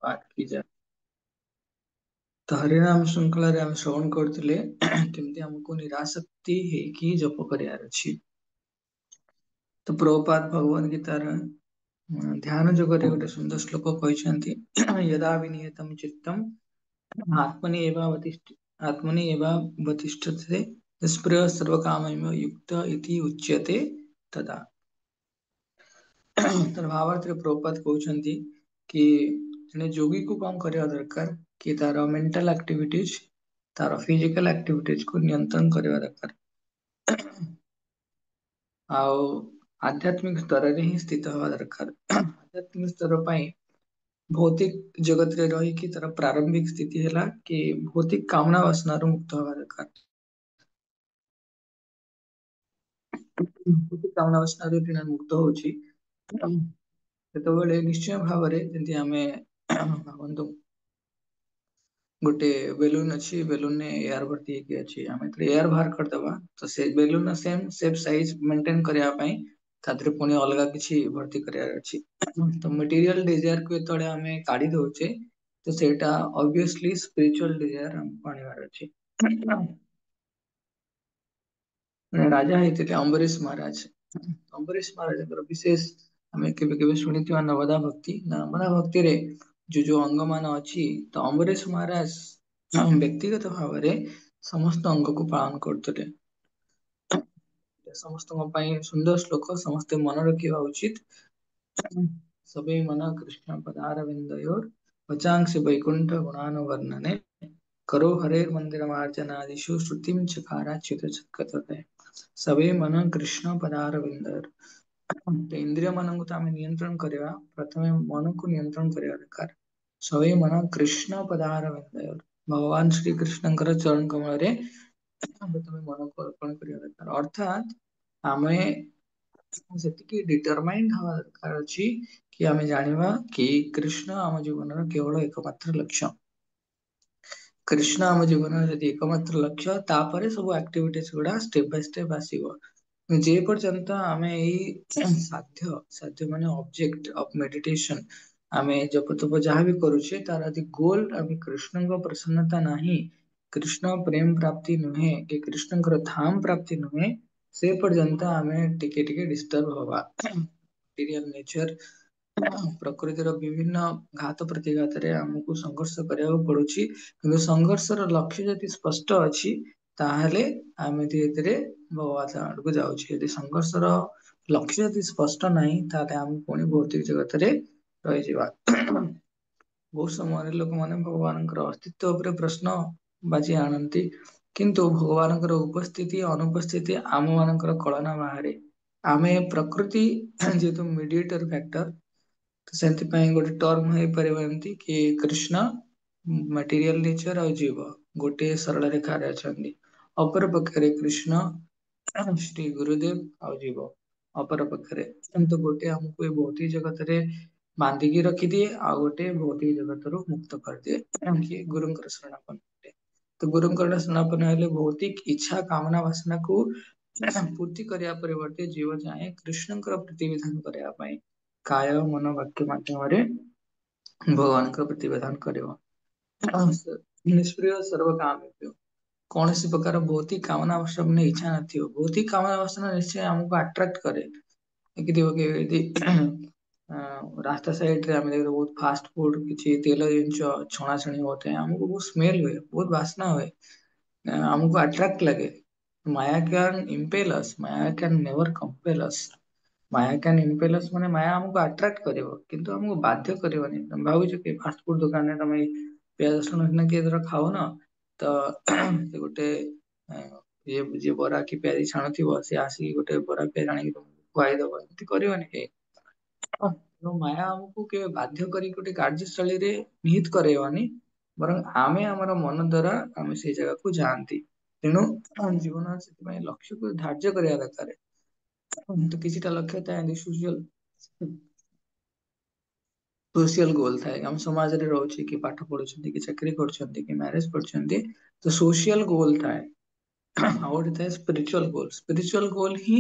पाठ की जाए। तो हरिनाम श्रृंखला रे हम श्रवण करथिले केमती हमको निरासक्ति है कि जप करियार अछि। तो प्रभुपाद भगवद गीतार ध्यान जोगरे गोटे सुंदर श्लोक କହିଛନ୍ତି यदा विनियतम चित्तम आत्मनि एवावतिष्ठ आत्मनि एवावतिष्ठते निष्प्रय सर्वकामैः युक्त इति उच्यते तदा। तर भावार्थ प्रभुपाद कहउଛନ୍ତି कि जने जोगी को कौन करिया दरकार कि तार मेंटल एक्टिविटीज तार फिजिकल एक्टिविटीज को नियंत्रण करिया दरकार आउ आध्यात्मिक स्तर रे ही स्थित हवा दरकार। आध्यात्मिक स्तर पई भौतिक जगत रे रही कि तार प्रारंभिक स्थिति हैला कि भौतिक कामना वासना रो मुक्त हवा दरकार। भौतिक कामना वासना रो बिना मुक्त होची ସେତେବେଳେ ନିଶ୍ଚୟ ଭାବରେ ଯେମିତି ଆମେ ଭାବନ୍ତୁ ଗୋଟେ ବେଲୁନ ଅଛି, ବେଲୁନ ରେ ଏୟାର ଭର୍ତ୍ତି ହେଇକି ଅଛି, ଆମେ ଯେତେବେଳେ ଏୟାର ବାହାର କରିଦବା ତ ସେ ବେଲୁନ ର ସେମ ସାଇଜ ମେଣ୍ଟେନ କରିବା ପାଇଁ ତା ଦେହରେ ପୁଣି ଅଲଗା କିଛି ଭର୍ତ୍ତି କରିବାର ଅଛି। ତ ମେଟେରିଆଲ ଡିଜାୟାର କୁ ଯେତେବେଳେ ଆମେ କାଢି ଦଉଛେ ତ ସେଇଟା ଅବଭିୟସଲି ସ୍ପିରିଚୁଆଲ ଡିଜାୟାର ଆମକୁ ଆଣିବାର ଅଛି। ରାଜା ହେଇଥିଲେ ଅମ୍ବରୀଶ ମହାରାଜ। ଅମ୍ବରୀଶ ମହାରାଜଙ୍କର ବିଶେଷ ଆମେ କେବେ କେବେ ଶୁଣିଥିବା ନବଦା ଭକ୍ତି। ନବଦା ଭକ୍ତିରେ ଯୋଉ ଅଙ୍ଗ ମାନ ଅଛି ତ ଅମ୍ବରୀଶ ମହାରାଜ ବ୍ୟକ୍ତିଗତ ଭାବରେ ସମସ୍ତ ଅଙ୍ଗକୁ ପାଳନ କରୁଥିଲେ। ସମସ୍ତଙ୍କ ପାଇଁ ସୁନ୍ଦର ଶ୍ଲୋକ ସମସ୍ତେ ମନେ ରଖିବା ଉଚିତ। ସବେ ମନ କୃଷ୍ଣ ପଦାରବିନ୍ଦಯೋର୍ वचांसि वैकुंठ गुणानुवर्णने करो हरे मंदिर मार्जनादिषु श्रुतिं चकाराच्युत चक्रतते सबै मन कृष्ण पदारविंदर। इंद्रिय ମାନଙ୍କୁ ତ ଆମେ ନିୟନ୍ତ୍ରଣ କରିବା, ପ୍ରଥମେ ମନକୁ ନିୟନ୍ତ୍ରଣ କରିବା ଦରକାର। ସबै ମନ କୃଷ୍ଣ ପଦାରବିନ୍ଦର, ଭଗବାନ ଶ୍ରୀକୃଷ୍ଣଙ୍କର ଚରଣ କମଳରେ ପ୍ରଥମେ ମନକୁ ଅର୍ପଣ କରିବା ଦରକାର। ଅର୍ଥାତ ଆମେ ସେତିକି ଡିଟରମାଇଣ୍ଡ ହବା ଦରକାର ଅଛି କି ଆମେ ଜାଣିବା କି କୃଷ୍ଣ ଆମ ଜୀବନର କେବଳ ଏକମାତ୍ର ଲକ୍ଷ୍ୟ। କୃଷ୍ଣ ଆମ ଜୀବନର ଯଦି ଏକମାତ୍ର ଲକ୍ଷ୍ୟ ତାପରେ ସବୁ ଆକ୍ଟିଭିଟିଜ ଗୁଡା ଷ୍ଟେପ ବାଇ ଷ୍ଟେପ ଆସିବ। ଯେ ପର୍ଯ୍ୟନ୍ତ ଆମେ ଏଇ ସାଧ୍ୟ ମାନେ ଅବଜେକ୍ଟ ଅଫ ମେଡିଟେସନ ଆମେ ଜପ ତପ ଯାହା ବି କରୁଛେ ତାର ଯଦି ଗୋଲ ଆମେ କୃଷ୍ଣଙ୍କ ପ୍ରସନ୍ନତା ନାହିଁ, କୃଷ୍ଣ ପ୍ରେମ ପ୍ରାପ୍ତି ନୁହେଁ କି କୃଷ୍ଣଙ୍କର ଧାମ ପ୍ରାପ୍ତି ନୁହେଁ, ସେ ପର୍ଯ୍ୟନ୍ତ ଆମେ ଟିକେ ଟିକେ ଡିଷ୍ଟର୍ବ ହବା। ମେଟେରିଆଲ ନେଚର ପ୍ରକୃତିର ବିଭିନ୍ନ ଘାତ ପ୍ରତିଘାତରେ ଆମକୁ ସଂଘର୍ଷ କରିବାକୁ ପଡୁଛି, କିନ୍ତୁ ସଂଘର୍ଷର ଲକ୍ଷ୍ୟ ଯଦି ସ୍ପଷ୍ଟ ଅଛି ତାହେଲେ ଆମେ ଧୀରେ ଧୀରେ ଭଗବାନ ଆଡକୁ ଯାଉଛେ। ଯଦି ସଂଘର୍ଷର ଲକ୍ଷ୍ୟ ଯଦି ସ୍ପଷ୍ଟ ନାହିଁ ତାହେଲେ ଆମେ ପୁଣି ଭୌତିକ ଜଗତରେ ରହିଯିବା। ବହୁତ ସମୟରେ ଲୋକମାନେ ଭଗବାନଙ୍କର ଅସ୍ତିତ୍ୱ ଉପରେ ପ୍ରଶ୍ନ ବାଜି ଆଣନ୍ତି, କିନ୍ତୁ ଭଗବାନଙ୍କର ଉପସ୍ଥିତି ଅନୁପସ୍ଥିତି ଆମ ମାନଙ୍କର କଳନା ବାହାରେ। ଆମେ ପ୍ରକୃତି ଯେହେତୁ ମିଡିଏଟର ଫ୍ୟାକ୍ଟର, ସେଥିପାଇଁ ଗୋଟେ ଟର୍ମ ହେଇପାରିବ ଏମିତି କି କୃଷ୍ଣ ମେଟେରିଆଲ ନେଚର ଆଉ ଜୀବ ଗୋଟିଏ ସରଳ ରେଖାରେ ଅଛନ୍ତି। ଅପର ପକ୍ଷରେ କୃଷ୍ଣ ଶ୍ରୀ ଗୁରୁଦେବ ଆଉ ଜୀବ ଅପର ପକ୍ଷରେ। କିନ୍ତୁ ଗୋଟେ ଆମକୁ ଏ ଭୌତିକ ଜଗତରେ ବାନ୍ଧିକି ରଖିଦିଏ, ଆଉ ଗୋଟେ ଭୌତିକ ଜଗତରୁ ମୁକ୍ତ କରିଦିଏ କି ଗୁରୁଙ୍କର ଶରଣାପନ୍ନ ହେଲେ। ତ ଗୁରୁଙ୍କର ଶରଣାପନ୍ନ ହେଲେ ଭୌତିକ ଇଚ୍ଛା କାମନା ବାସନାକୁ ପୂର୍ତ୍ତି କରିବା ପରିବର୍ତ୍ତେ ଜୀବ ଚାହେଁ କୃଷ୍ଣଙ୍କର ପ୍ରତିବିଧାନ କରିବା ପାଇଁ କାୟ ମନ ବାକ୍ୟ ମାଧ୍ୟମରେ ଭଗବାନଙ୍କର ପ୍ରତିବିଧାନ କରିବ। ନିଷ୍ପ୍ରିୟ ସର୍ବ କାମ, କୌଣସି ପ୍ରକାର ଭୌତିକ କାମନା ବାସନା ନେଇ ଇଚ୍ଛା ନଥିବ। ଭୌତିକ କାମନା ବାସନା ନିଶ୍ଚୟ ଆମକୁ ଆଟ୍ରାକ୍ଟ କରେ। ଦେଖିଥିବ କି ଯଦି ରାସ୍ତା ସାଇଡ ରେ ଆମେ ଦେଖିବା ବହୁତ ଫାଷ୍ଟ ଫୁଡ କିଛି ତେଲ ଜିନିଷ ଛଣାଛଣି ହଉଥାଏ, ଆମକୁ ବହୁତ ସ୍ମେଲ ହୁଏ, ବହୁତ ବାସ୍ନା ହୁଏ, ଆମକୁ ଆଟ୍ରାକ୍ଟ ଲାଗେ। ମାୟା କ୍ୟାନ ଇମ୍ପେଲ ଅସ୍, ମାୟା କ୍ୟାନ ନେଭର କମ୍ପେଲ ଅସ୍। ମାୟା କ୍ୟାନ ଇମ୍ପେଲ ଅସ୍ ମାନେ ମାୟା ଆମକୁ ଆଟ୍ରାକ୍ଟ କରିବ କିନ୍ତୁ ଆମକୁ ବାଧ୍ୟ କରିବନି। ତମେ ଭାବୁଛ କି ଫାଷ୍ଟ ଫୁଡ ଦୋକାନରେ ତମେ ପିଆଜ ରସୁଣ ସିନା କିଏ ଧର ଖାଉନ ତ ସେ ଗୋଟେ ଯିଏ ବରା କି ପିଆଜି ଛାଣୁଥିବ ସେ ଆସିକି ଗୋଟେ ବରା ପିଆଜି ଆଣିକି ତମକୁ ଖୁଆଇଦବ, ଏମିତି କରିବନି କେହି। ମାୟା ଆମକୁ କେବେ ବାଧ୍ୟ କରିକି ଗୋଟେ କାର୍ଯ୍ୟଶୈଳୀରେ ନିହିତ କରେଇବନି, ବରଂ ଆମେ ଆମର ମନ ଦ୍ଵାରା ଆମେ ସେଇ ଜାଗାକୁ ଯାଆନ୍ତି। ତେଣୁ ଜୀବନ ସେଥିପାଇଁ ଲକ୍ଷ୍ୟକୁ ଧାର୍ଯ୍ୟ କରିବା ଦରକାର। ତ କିଛିଟା ଲକ୍ଷ୍ୟ ଥାଏ ସୋସିଆଲ ଗୋଲ ଥାଏ। ଆମ ସମାଜରେ ରହୁଛି କି ପାଠ ପଢୁଛନ୍ତି କି ଚାକିରି କରୁଛନ୍ତି କି ମ୍ୟାରେଜ କରୁଛନ୍ତି, ତ ସୋସିଆଲ ଗୋଲ ଥାଏ। ଆଉ ଗୋଟେ ଥାଏ ସ୍ପିରିଚୁଆଲ ଗୋଲ। ସ୍ପିରିଚୁଆଲ ଗୋଲ ହିଁ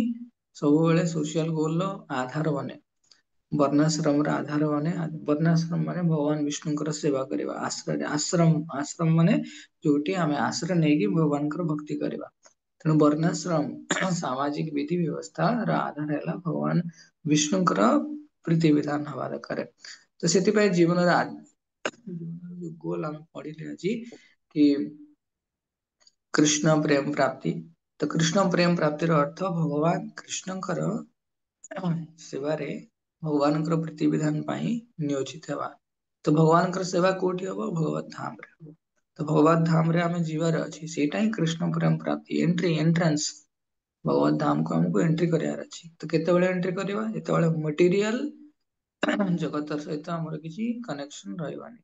ସବୁବେଳେ ସୋସିଆଲ ଗୋଲ ର ଆଧାର ବନେ। वर्णाश्रम आधार माने वर्णाश्रम माने भगवान विष्णुଙ୍କର सेवा କରିବା आश्रम माने जोटी आमे आश्रय नेकी भगवान भक्ति କରିବା तेणु वर्णाश्रम सामाजिक विधि व्यवस्था ର आधार ହେଲା भगवान विष्णुଙ୍କର प्रीति विधान हवा दरकार तो ସେଥିପାଇଁ ଜୀବନର ଗୋଲ ଆମେ ପଢିଲେ ଆଜି कि कृष्ण प्रेम प्राप्ति तो कृष्ण प्रेम प्राप्तिर अर्थ भगवान कृष्णଙ୍କର सेवारे भगवानଙ୍କର प्रीति विधान ପାଇଁ ନିୟୋଜିତ ହେବା तो भगवानଙ୍କର सेवा कोठी हबो भगवत धाम रे हबो तो भगवत धाम रे हमें जीवार अछि सेटा ही कृष्ण प्रेम प्राप्ति एंट्रेंस भगवत धाम को हमको एंट्री करियार अछि तो केतेबेले एंट्री करबा जेतेबेले मटेरियल जगत सहित हमर किछि कनेक्शन रहबानी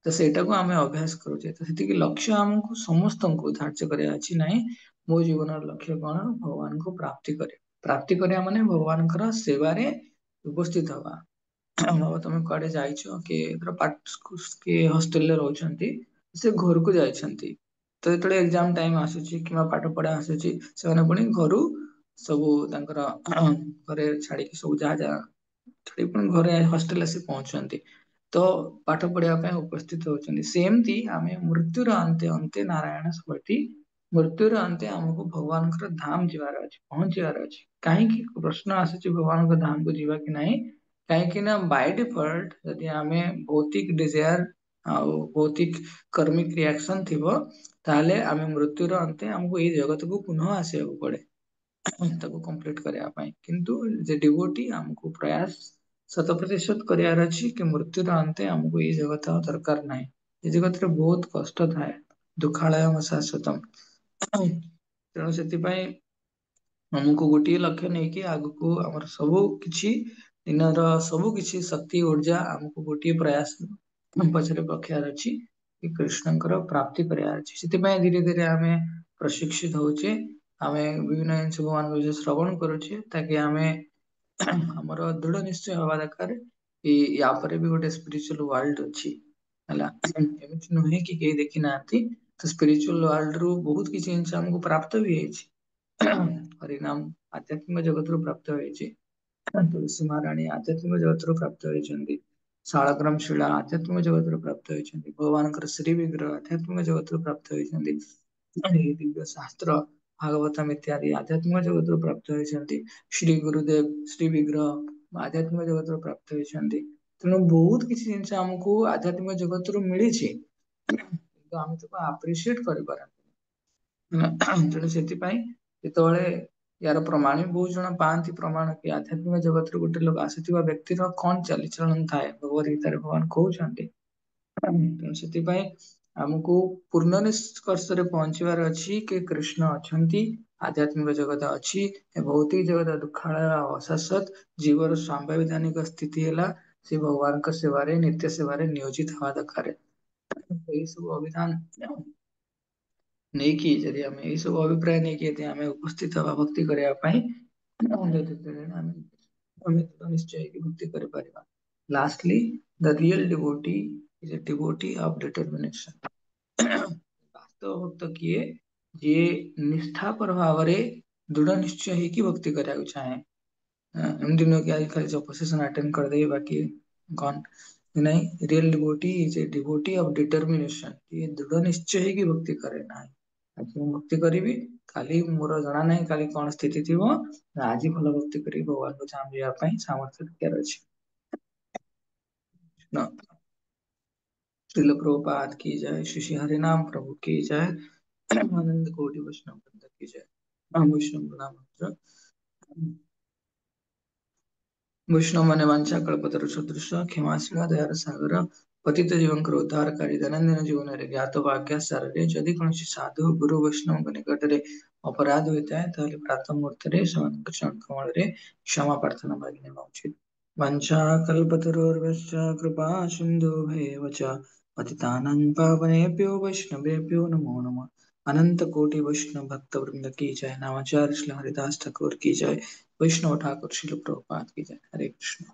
तो सेटा को आमे अभ्यास करूचे तो सेति कि लक्ष्य हमको समस्तनको धार्य करिया अछि नाही मो जीवनर लक्ष्य कोन भगवान को प्राप्ति करिया माने भगवानकर सेवारे उपस्थित हवा बाबा तमे कुआडे जाइछो कि पाठ के हॉस्टेल रे रहउछंती से घर को जाइछंती तो जेतले एग्जाम टाइम आସୁଛି किबा पाठ पढा आସୁଛି ସେମାନେ पुणी घरु ସବୁ ତାଙ୍କର ଘରେ ଛାଡିକି ସବୁ ଯାହା ଯାହା ଛାଡି ପୁଣି ଘରେ ହଷ୍ଟେଲ ଆସି ପହଞ୍ଚୁଛନ୍ତି ତ ପାଠ ପଢିବା ପାଇଁ ଉପସ୍ଥିତ ହଉଛନ୍ତି ସେମିତି ଆମେ ମୃତ୍ୟୁର ଅନ୍ତେ ଅନ୍ତେ ନାରାୟଣ ସ୍ମୃତି ମୃତ୍ୟୁର ଅନ୍ତେ ଆମକୁ ଭଗବାନଙ୍କର ଧାମ ଯିବାର ଅଛି ପହଞ୍ଚିବାର ଅଛି କାହିଁକି ପ୍ରଶ୍ନ ଆସୁଛି ଭଗବାନଙ୍କ ଧାମକୁ ଯିବା କି ନାହିଁ କାହିଁକି ନା ବାଇ डिफॉल्ट ଯଦି ଆମେ ଭୌତିକ ଡିଜାୟାର ଆଉ ଭୌତିକ କର୍ମିକ ରିଆକ୍ସନ ଥିବ ତାହେଲେ ଆମେ ମୃତ୍ୟୁର ଅନ୍ତେ ଆମକୁ ଏଇ ଜଗତକୁ ପୁନଃ ଆସିବାକୁ ପଡେ ତାକୁ କମ୍ପ୍ଲିଟ କରିବା ପାଇଁ କିନ୍ତୁ ଯେ ଡିଭୋଟି ଆମକୁ ପ୍ରୟାସ 100% କରିବାର ଅଛି କି ମୃତ୍ୟୁର ଅନ୍ତେ ଆମକୁ ଏଇ ଜଗତ ଆଉ ଦରକାର ନାହିଁ ଏ ଜଗତରେ ବହୁତ କଷ୍ଟ ଥାଏ ଦୁଃଖାଳୟ ଶାଶ୍ୱତମ ତେଣୁ ସେଥିପାଇଁ ଆମକୁ ଗୋଟିଏ ଲକ୍ଷ୍ୟ ନେଇକି ଆଗକୁ ଆମର ସବୁ କିଛି ଦିନର ସବୁ କିଛି ଶକ୍ତି ऊर्जा ଆମକୁ ଗୋଟିଏ ପ୍ରୟାସ ପଛରେ ପକେଇବାର ଅଛି କି କୃଷ୍ଣଙ୍କର ପ୍ରାପ୍ତି କରିବାର ଅଛି ସେଥିପାଇଁ ଧୀରେ ଧୀରେ ଆମେ ପ୍ରଶିକ୍ଷିତ ହଉଛେ ଆମେ ବିଭିନ୍ନ ଜିନିଷ ଭଗବାନଙ୍କ ବିଷୟରେ ଶ୍ରବଣ କରୁଛେ ତାକି ଆମେ ଆମର ଦୃଢ ନିଶ୍ଚୟ ହବା ଦରକାର ୟା ପରେ ବି ଗୋଟେ ସ୍ପିରିଚୁଆଲ ୱାର୍ଲଡ ଅଛି ହେଲା ଏମିତି ନୁହେଁ କି କେହି ଦେଖି ନାହାନ୍ତି ତ ସ୍ପିରିଚୁଆଲ ୱାର୍ଲଡ ରୁ ବହୁତ କିଛି ଜିନିଷ ଆମକୁ ପ୍ରାପ୍ତ ବି ହେଇଛି ହରିନାମ ଆଧ୍ୟାତ୍ମିକ ଜଗତରୁ ପ୍ରାପ୍ତ ହେଇଛି ତୁଳସୀ ମହାରାଣୀ ଆଧ୍ୟାତ୍ମିକ ଜଗତରୁ ପ୍ରାପ୍ତ ହେଇଛନ୍ତି ଶାଳଗ୍ରାମ ଶିଳା ଆଧ୍ୟାତ୍ମିକ ଜଗତରୁ ପ୍ରାପ୍ତ ହେଇଛନ୍ତି ଭଗବାନଙ୍କର ଶ୍ରୀ ବିଗ୍ରହ ଆଧ୍ୟାତ୍ମିକ ଜଗତରୁ ପ୍ରାପ୍ତ ହେଇଛନ୍ତି ଦିବ୍ୟ ଶାସ୍ତ୍ର ଭାଗବତମ ଇତ୍ୟାଦି ଆଧ୍ୟାତ୍ମିକ ଜଗତରୁ ପ୍ରାପ୍ତ ହେଇଛନ୍ତି ଶ୍ରୀ ଗୁରୁଦେବ ଶ୍ରୀ ବିଗ୍ରହ ଆଧ୍ୟାତ୍ମିକ ଜଗତରୁ ପ୍ରାପ୍ତ ହେଇଛନ୍ତି ତେଣୁ ବହୁତ କିଛି ଜିନିଷ ଆମକୁ ଆଧ୍ୟାତ୍ମିକ ଜଗତରୁ ମିଳିଛି କିନ୍ତୁ ଆମେ ତାକୁ ଆପ୍ରିସିଏଟ କରିପାରନ୍ତି ତେଣୁ ସେଥିପାଇଁ ଯେତେବେଳେ ୟାର ପ୍ରମାଣ ବି ବହୁତ ଜଣ ପାଆନ୍ତି ପ୍ରମାଣ କି ଆଧ୍ୟାତ୍ମିକ ଜଗତରୁ ଗୋଟେ ଲୋକ ଆସିଥିବା ବ୍ୟକ୍ତିର କଣ ଚାଲିଚଳନ ଥାଏ ଭଗବତ ଗୀତାରେ ଭଗବାନ କହୁଛନ୍ତି ତେଣୁ ସେଥିପାଇଁ ଆମକୁ ପୂର୍ଣ୍ଣ ନିଷ୍କର୍ଷରେ ପହଞ୍ଚିବାର ଅଛି କି କୃଷ୍ଣ ଅଛନ୍ତି ଆଧ୍ୟାତ୍ମିକ ଜଗତ ଅଛି ଭୌତିକ ଜଗତ ଦୁଃଖାଳୟ ଅଶାଶ୍ୱତ ଜୀବର ସାମ୍ବିଧାନିକ ସ୍ଥିତି ହେଲା ସେ ଭଗବାନଙ୍କ ସେବାରେ ନିତ୍ୟ ସେବାରେ ନିୟୋଜିତ ହବା ଦରକାର ଏଇ ସବୁ ଅଭିଧାନ ନେଇକି ଯଦି ଆମେ ଏଇ ସବୁ ଅଭିପ୍ରାୟ ନେଇକି ଯଦି ଆମେ ଉପସ୍ଥିତ ହବା ଭକ୍ତି କରିବା ପାଇଁ ଆମେ ନିଶ୍ଚୟ ହେଇକି ଭକ୍ତି କରିପାରିବା lastly the real devotee is a devotee of determination ବାସ୍ତବ ଭକ୍ତ କିଏ ଯିଏ ନିଷ୍ଠାପର ଭାବରେ ଦୃଢ ନିଶ୍ଚୟ ହେଇକି ଭକ୍ତି କରିବାକୁ ଚାହେଁ ଏମିତି ନୁହେଁ କି ଆଜି ଖାଲି ଜପସେସନ ଆଟେଣ୍ଡ କରିଦେବି ବାକି ଗନ୍ नहीं real devotee is a devotee of determination ये दृढ़ निश्चय ହେଇକି ଭକ୍ତି କରେ ନାହିଁ ଆଜି ମୁଁ ଭକ୍ତି କରିବି କାଲି ମୋର ଜଣା ନାହିଁ କାଲି କଣ ସ୍ଥିତି ଥିବ ଆଜି ଭଲ ଭକ୍ତି କରି ଭଗବାନଙ୍କୁ ଚାହିଁବା ପାଇଁ ସାମର୍ଥ୍ୟ ରଖିବାର ଅଛି ନା श्रील प्रभुपाद की जय श्री श्री हरिनाम प्रभु की जय आनंद कोटि वैष्णव वृंद की जय राम वैष्णव प्रणाम मंत्र वैष्णव माने वांछा कल्पतरु सदृश क्षमाशील दयार सागर पतित जीवन कर उद्धारकारी दैनंदिन जीवन रे ज्ञात वाक्य सारे यदि कौन साधु गुरु वैष्णव के निकट रे अपराध होता है ताले प्रातः मुहूर्त रे चरण कमल रे क्षमा प्रार्थना मांगने उचित वंशा कल्पतरुर्वश्च कृपा सिन्धुभैव च पतितानां पावनेभ्यो वैष्णवेभ्यो नमो नमः अनंत कोटि वैष्णव भक्त वृंद की जय नामाचार्य श्री हरिदास ठाकुर की जय वैष्णव ठाकुर श्रील प्रभुपाद की जय हरे कृष्ण